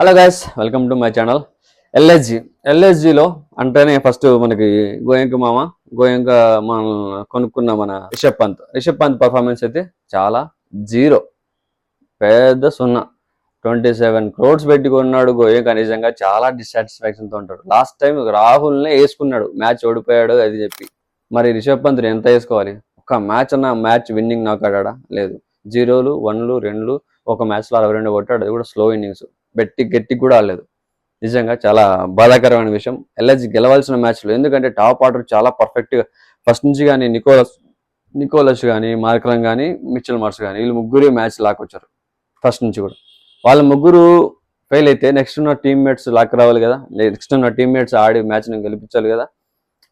Hello guys, welcome to my channel. ఎల్ఎస్జిలో అంటేనే first మనకి గోయంక మనం కొనుక్కున్న మన రిషబ్ పంత్ పర్ఫార్మెన్స్ అయితే చాలా జీరో, పెద్ద సున్నా. 27 crores పెట్టి కొన్నాడు గోయంక. నిజంగా చాలా డిస్సాటిస్ఫాక్షన్తో ఉంటాడు. లాస్ట్ టైం రాహుల్నే వేసుకున్నాడు, మ్యాచ్ ఓడిపోయాడు అది చెప్పి. మరి రిషబ్ పంత్ ఎంత వేసుకోవాలి? ఒక మ్యాచ్ విన్నింగ్ నాక్ ఆడా లేదు. 0లు 1లు 2లు, ఒక మ్యాచ్లో 62 కొట్టాడు, అది కూడా స్లో ఇన్నింగ్స్. గట్టి కూడా ఆడలేదు. నిజంగా చాలా బాధాకరమైన విషయం. ఎల్ఎస్జి గెలవాల్సిన మ్యాచ్లో, ఎందుకంటే టాప్ ఆర్డర్ చాలా పర్ఫెక్ట్గా ఫస్ట్ నుంచి కానీ నికోలస్ కానీ, మార్క్రమ్ కానీ, మిచెల్ మార్ష్ కానీ, వీళ్ళు ముగ్గురు మ్యాచ్ లాక్కొచ్చారు ఫస్ట్ నుంచి కూడా. వాళ్ళ ముగ్గురు ఫెయిల్ అయితే నెక్స్ట్ ఉన్న టీమ్మేట్స్ లాక్ రావాలి కదా, నెక్స్ట్ ఉన్న టీమ్మేట్స్ ఆడి మ్యాచ్ని గెలిపించాలి కదా.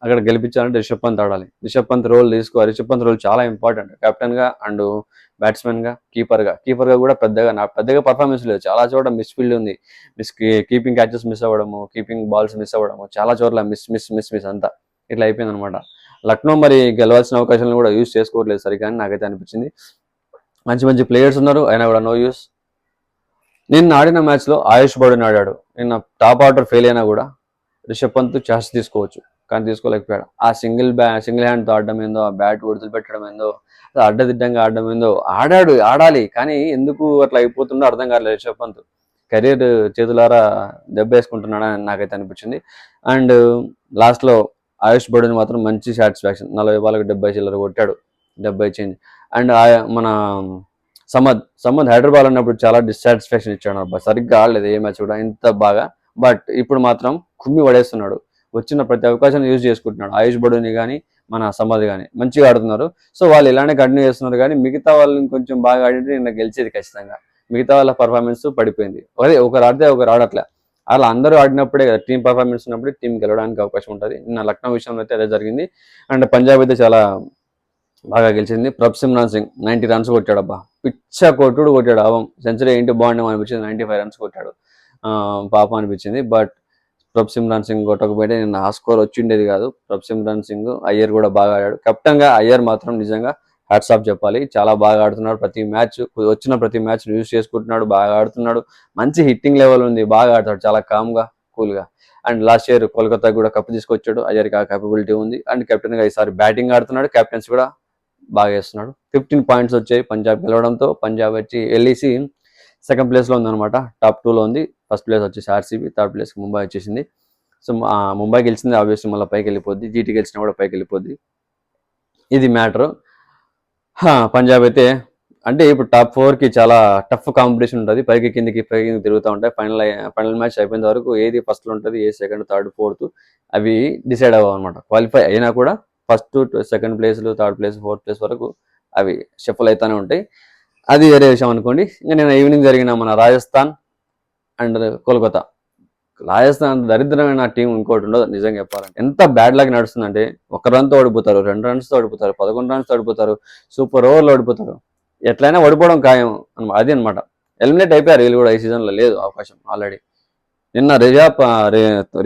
అక్కడ గెలిపించాలంటే రిషబ్ పంత్ ఆడాలి. రిషబ్ పంత్ రోల్ తీసుకోవాలి. రిషబ్ పంత్ రోల్ చాలా ఇంపార్టెంట్, కెప్టెన్గా అండ్ బ్యాట్స్మెన్గా, కీపర్గా కూడా పెద్దగా పర్ఫార్మెన్స్ లేదు. చాలా చోట మిస్ ఫీల్డ్ ఉంది. కీపింగ్ క్యాచెస్ మిస్ అవ్వడము, కీపింగ్ బాల్స్ మిస్ అవ్వడము, చాలా చోట్ల మిస్ అంతా ఇట్లా అయిపోయింది అనమాట. లక్నో మరి గెలవాల్సిన అవకాశాలను కూడా యూజ్ చేసుకోవట్లేదు సరిగా అని నాకైతే అనిపించింది. మంచి ప్లేయర్స్ ఉన్నారు, అయినా కూడా నో యూస్. నిన్న ఆడిన మ్యాచ్లో ఆయుష్ బౌడెన్ ఆడాడు. నిన్న టాప్ ఆర్డర్ ఫెయిల్ అయినా కూడా రిషబ్ పంత్ ఛాన్స్ తీసుకోవచ్చు, కానీ తీసుకోలేకపోయాడు. ఆ సింగిల్ హ్యాండ్తో ఆడడం ఏందో, ఆ బ్యాట్ ఒడిదులు పెట్టడం ఏందో, అడ్డదిడ్డంగా ఆడడం ఏందో, ఆడాలి కానీ ఎందుకు అట్లా అయిపోతుందో అర్థం కాలేదు. రిషబ్ పంత్ కెరీర్ చేతులారా దెబ్బ వేసుకుంటున్నాడని నాకైతే అనిపించింది. అండ్ లాస్ట్లో ఆయుష్ బౌడెన్ మాత్రం మంచి సాటిస్ఫాక్షన్, 40 బాల్కి 70 చిల్లర కొట్టాడు, 70 చేంజ్. అండ్ మన సమద్ హైదరాబాద్ అన్నప్పుడు చాలా డిస్సాటిస్ఫాక్షన్ ఇచ్చాడు అబ్బా, సరిగ్గా ఆడలేదు ఏ మ్యాచ్ కూడా ఇంత బాగా. బట్ ఇప్పుడు మాత్రం కుమ్మి పడేస్తున్నాడు, వచ్చిన ప్రతి అవకాశాన్ని యూజ్ చేసుకుంటున్నాడు. ఆయుష్ బౌడెని కానీ మన సమద్ కానీ మంచిగా ఆడుతున్నారు. సో వాళ్ళు ఇలానే కంటిన్యూ చేస్తున్నారు. కానీ మిగతా వాళ్ళు ఇంకొంచెం బాగా ఆడితే నిన్న గెలిచేది ఖచ్చితంగా. మిగతా వాళ్ళ పర్ఫార్మెన్స్ పడిపోయింది. అదే ఒకరు ఆడితే ఒకరు ఆడట్లే. అలా అందరూ ఆడినప్పుడే కదా, టీం పర్ఫార్మెన్స్ ఉన్నప్పుడే టీం గెలవడానికి అవకాశం ఉంటుంది. నిన్న లక్నో విషయంలో అయితే అదే జరిగింది. అండ్ పంజాబ్ అయితే చాలా బాగా గెలిచింది. ప్రభ్సిమ్రాన్ సింగ్ 90 runs కొట్టాడు అబ్బా, పిచ్చ కొట్టాడు. అవం సెంచరీ ఏంటి బాగుండేమో అనిపించింది. 95 runs కొట్టాడు, పాపం అనిపించింది. బట్ ప్రభ్సిమ్రాన్ సింగ్ కొట్టకపోతే నిన్న ఆ స్కోర్ వచ్చిండేది కాదు. ప్రభ్సిమ్రాన్ సింగ్, అయ్యర్ కూడా బాగా ఆడాడు. కెప్టెన్గా అయ్యర్ మాత్రం నిజంగా హ్యాట్స్ ఆఫ్ చెప్పాలి, చాలా బాగా ఆడుతున్నాడు. వచ్చిన ప్రతి మ్యాచ్ యూజ్ చేసుకుంటున్నాడు, బాగా ఆడుతున్నాడు. మంచి హిట్టింగ్ లెవెల్ ఉంది, బాగా ఆడతాడు, చాలా కామ్గా కూల్గా. అండ్ లాస్ట్ ఇయర్ కోల్కతా కూడా కప్పు తీసుకొచ్చాడు. అయ్యర్కి ఆ కేపబిలిటీ ఉంది. అండ్ కెప్టెన్గా ఈసారి బ్యాటింగ్ ఆడుతున్నాడు, కెప్టెన్స్ కూడా బాగా వేస్తున్నాడు. 15 points వచ్చాయి పంజాబ్ గెలవడంతో. పంజాబ్ వచ్చి ఎల్ఈసి సెకండ్ ప్లేస్లో ఉందన్నమాట, టాప్ 2లో ఉంది. ఫస్ట్ ప్లేస్ వచ్చేసి ఆర్సీబీ, థర్డ్ ప్లేస్కి ముంబై వచ్చేసింది. సో ముంబై గెలిచింది, ఆబ్వియస్లీ మళ్ళీ పైకి వెళ్ళిపోద్ది. జీటీ గెలిచినా కూడా పైకి వెళ్ళిపోద్ది. ఇది మ్యాటర్. పంజాబ్ అయితే అంటే ఇప్పుడు టాప్ 4కి చాలా టఫ్ కాంపిటీషన్ ఉంటుంది. పైకి కిందికి తిరుగుతూ ఉంటాయి. ఫైనల్ మ్యాచ్ అయిపోయిన వరకు ఏది ఫస్ట్లో ఉంటుంది, ఏ సెకండ్, థర్డ్, ఫోర్త్ అవి డిసైడ్ అవ్వవు అనమాట. క్వాలిఫై అయినా కూడా ఫస్ట్, సెకండ్ ప్లేస్లు, థర్డ్ ప్లేస్, ఫోర్త్ ప్లేస్ వరకు అవి షఫల్ అవుతూనే ఉంటాయి. అది వేరే విషయం అనుకోండి. ఇంకా నేను ఈవినింగ్ జరిగిన మన రాజస్థాన్ అండ్ కోల్కతా, రాజస్థాన్ దరిద్రమైన టీం ఇంకోటి ఉండదు నిజంగా చెప్పాలంటే. ఎంత బ్యాడ్ లాగా నడుస్తుందంటే, 1 run ఓడిపోతారు, 2 runs ఓడిపోతారు, 11 runs ఓడిపోతారు, సూపర్ ఓవర్లో ఓడిపోతారు. ఎట్లయినా ఓడిపోవడం ఖాయం అది అనమాట. ఎలిమినేట్ అయిపోయారు వీళ్ళు కూడా. ఈ సీజన్లో లేదు అవకాశం ఆల్రెడీ. నిన్న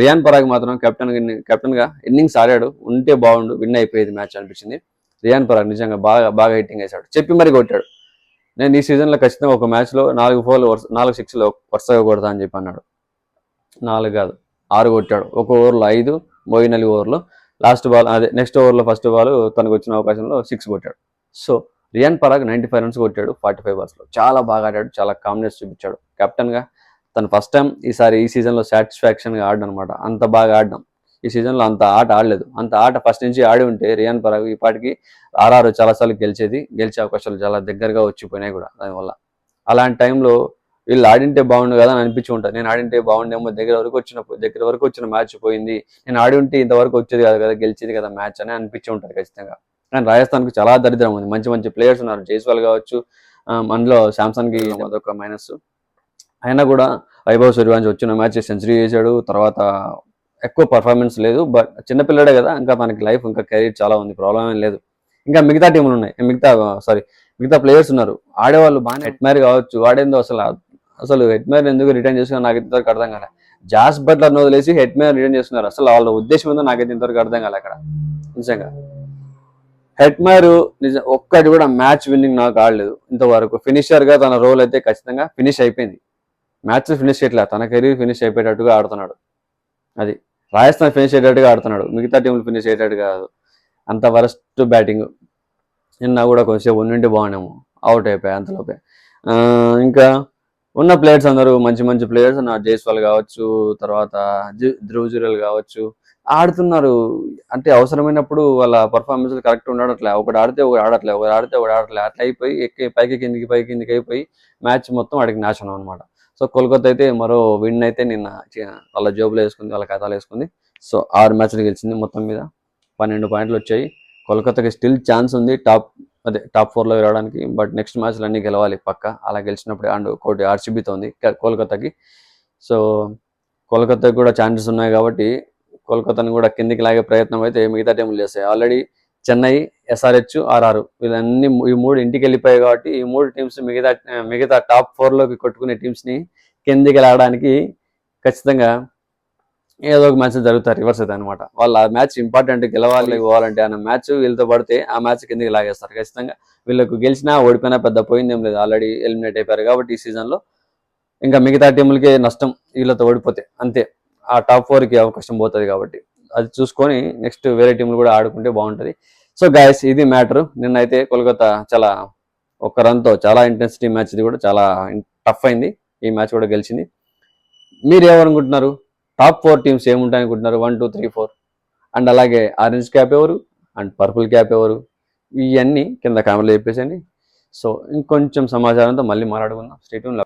రియాన్ పరాగ్ మాత్రం కెప్టెన్గా ఇన్నింగ్స్ ఆడాడు, ఉంటే బాగుండు, విన్ అయిపోయేది మ్యాచ్ అనిపించింది. రియాన్ పరాగ్ నిజంగా బాగా హిట్టింగ్ వేశాడు, చెప్పి మరీ కొట్టాడు. నేను ఈ సీజన్లో ఖచ్చితంగా ఒక మ్యాచ్లో 4 6లు వరుసగా కొడతా అని చెప్పి అన్నాడు. 4 కాదు 6 కొట్టాడు. ఒక ఓవర్లో 5, మోయిన్ ఓవర్లో లాస్ట్ బాల్, అదే నెక్స్ట్ ఓవర్లో ఫస్ట్ బాల్ తనకు వచ్చిన అవకాశంలో 6 కొట్టాడు. సో రియాన్ పరాగ్ 95 runs కొట్టాడు 45 balls. చాలా బాగా ఆడాడు, చాలా కామ్నెస్ చూపించాడు. కెప్టెన్గా తను ఫస్ట్ టైం ఈ సీజన్లో సాటిస్ఫాక్షన్గా ఆడడం అనమాట. అంత బాగా ఆడడం ఈ సీజన్లో అంత ఆట ఆడలేదు. అంత ఆట ఫస్ట్ నుంచి ఆడి ఉంటే రియాన్ పరాగ్ ఈ పాటికి ఆర్ఆర్ చాలాసార్లు గెలిచే అవకాశాలు చాలా దగ్గరగా వచ్చిపోయినాయి కూడా దానివల్ల. అలాంటి టైంలో వీళ్ళు ఆడింటే బాగుండు కదా అని అనిపించి ఉంటుంది. నేను ఆడింటే బాగుండేమో, దగ్గర వరకు వచ్చిన మ్యాచ్ పోయింది, నేను ఆడి ఉంటే ఇంతవరకు వచ్చేది కాదు కదా, గెలిచేది కదా మ్యాచ్ అని అనిపించి ఉంటుంది ఖచ్చితంగా. కానీ రాజస్థాన్కి చాలా దరిద్రం ఉంది. మంచి ప్లేయర్స్ ఉన్నారు, జైస్వాల్ కావచ్చు, అందులో శాంసన్కి అదొక మైనస్. అయినా కూడా వైభవ్ సూర్యవంశీ వచ్చిన మ్యాచ్ సెంచరీ చేశాడు. తర్వాత ఎక్కువ పర్ఫార్మెన్స్ లేదు, బట్ చిన్నపిల్లడే కదా, ఇంకా తనకి లైఫ్, ఇంకా కెరీర్ చాలా ఉంది, ప్రాబ్లం ఏం లేదు. ఇంకా మిగతా టీములు ఉన్నాయి, మిగతా ప్లేయర్స్ ఉన్నారు ఆడేవాళ్ళు బాగానే. హెట్మైర్ కావచ్చు, ఆడేందో అసలు హెట్మైర్ ఎందుకు రిటర్న్ చేసుకున్నా నాకైతే ఇంతవరకు అర్థం కాలే. జాస్ బట్లర్ని వదిలేసి హెట్మైర్ రిటర్న్ చేస్తున్నారు. అసలు వాళ్ళ ఉద్దేశం ఏందో నాకైతే ఇంతవరకు అర్థం కాలే అక్కడ. నిజంగా హెట్మైర్ ఒక్కటి కూడా మ్యాచ్ విన్నింగ్ నాకు ఆడలేదు ఇంతవరకు. ఫినిషర్గా తన రోల్ అయితే ఖచ్చితంగా ఫినిష్ అయిపోయింది. మ్యాచ్ ఫినిష్ చేయట్లే, తన కెరీర్ ఫినిష్ అయిపోయేటట్టుగా ఆడుతున్నాడు. అది రాజస్థాన్ ఫినిష్ అయ్యేటట్టుగా ఆడుతున్నాడు, మిగతా టీంలు ఫినిష్ అయ్యేటట్టు కాదు. అంత వరస్ట్ బ్యాటింగ్. నిన్న కూడా కొంచెంసేపు ఉండింటే బాగున్నాము, అవుట్ అయిపోయాయి అంతలోపే. ఇంకా ఉన్న ప్లేయర్స్ అందరూ మంచి మంచి ప్లేయర్స్ ఉన్నారు. జైస్వాల్ కావచ్చు, తర్వాత ధ్రువ్ జురెల్ కావచ్చు, ఆడుతున్నారు. అంటే అవసరమైనప్పుడు వాళ్ళ పర్ఫార్మెన్స్ కరెక్ట్ ఉండట్లే. ఒకటి ఆడితే ఒకటి ఆడట్లే, ఒకటి ఆడితే ఒకటి ఆడట్లే. అట్లా అయిపోయి పైకి కిందికి అయిపోయి మ్యాచ్ మొత్తం వాడికి నాశనం అనమాట. సో కోల్కతా అయితే మరో విన్ అయితే నిన్న వాళ్ళ జోబులో వేసుకుంది, వాళ్ళ ఖాతాలో వేసుకుంది. సో 6 మ్యాచ్లు గెలిచింది, మొత్తం మీద 12 పాయింట్లు వచ్చాయి. కోల్కతాకి స్టిల్ ఛాన్స్ ఉంది టాప్ 4లో రావడానికి. బట్ నెక్స్ట్ మ్యాచ్లు అన్ని గెలవాలి పక్క. అలా గెలిచినప్పుడు అండ్ ఒకటి ఆర్సీబీతో ఉంది కోల్కతాకి. సో కోల్కతాకి కూడా ఛాన్సెస్ ఉన్నాయి కాబట్టి కోల్కతాని కూడా కిందికి లాగే ప్రయత్నం అయితే మిగతా టీంలు చేస్తాయి. ఆల్రెడీ చెన్నై, ఎస్ఆర్హెచ్, ఆర్ఆర్ వీళ్ళన్నీ ఈ 3 ఇంటికి వెళ్ళిపోయాయి కాబట్టి ఈ 3 టీమ్స్ మిగతా టాప్ 4లోకి కొట్టుకునే టీమ్స్ని కిందికి లాగడానికి ఖచ్చితంగా ఏదో ఒక మ్యాచ్ జరుగుతాయి, రివర్స్ అవుతాయి అనమాట. వాళ్ళు ఆ మ్యాచ్ ఇంపార్టెంట్, గెలవాలి పోవాలంటే అన్న మ్యాచ్ వీళ్ళతో పడితే ఆ మ్యాచ్ కిందకి లాగేస్తారు ఖచ్చితంగా. వీళ్ళకు గెలిచినా ఓడిపోయినా పెద్ద పోయిందేం లేదు, ఆల్రెడీ ఎలిమినేట్ అయిపోయారు కాబట్టి ఈ సీజన్లో. ఇంకా మిగతా టీములకే నష్టం వీళ్ళతో ఓడిపోతే, అంతే. ఆ టాప్ 4కి అవకాశం పోతుంది కాబట్టి అది చూసుకొని నెక్స్ట్ వేరే టీంలు కూడా ఆడుకుంటే బాగుంటుంది. సో గాయస్, ఇది మ్యాటర్. నిన్నైతే కోల్కతా చాలా ఒక్క రన్తో చాలా ఇంటెన్సిటీ మ్యాచ్, ఇది కూడా చాలా టఫ్ అయింది. ఈ మ్యాచ్ కూడా గెలిచింది. మీరు ఏమనుకుంటున్నారు? టాప్ 4 టీమ్స్ ఏముంటాయనుకుంటున్నారు? 1, 2, 3, 4 అండ్ అలాగే ఆరెంజ్ క్యాప్ ఎవరు అండ్ పర్పుల్ క్యాప్ ఎవరు? ఇవన్నీ కింద కామెంట్లో చెప్పేసండి. సో ఇంకొంచెం సమాచారంతో మళ్ళీ మాట్లాడుకుందాం. Stay tune.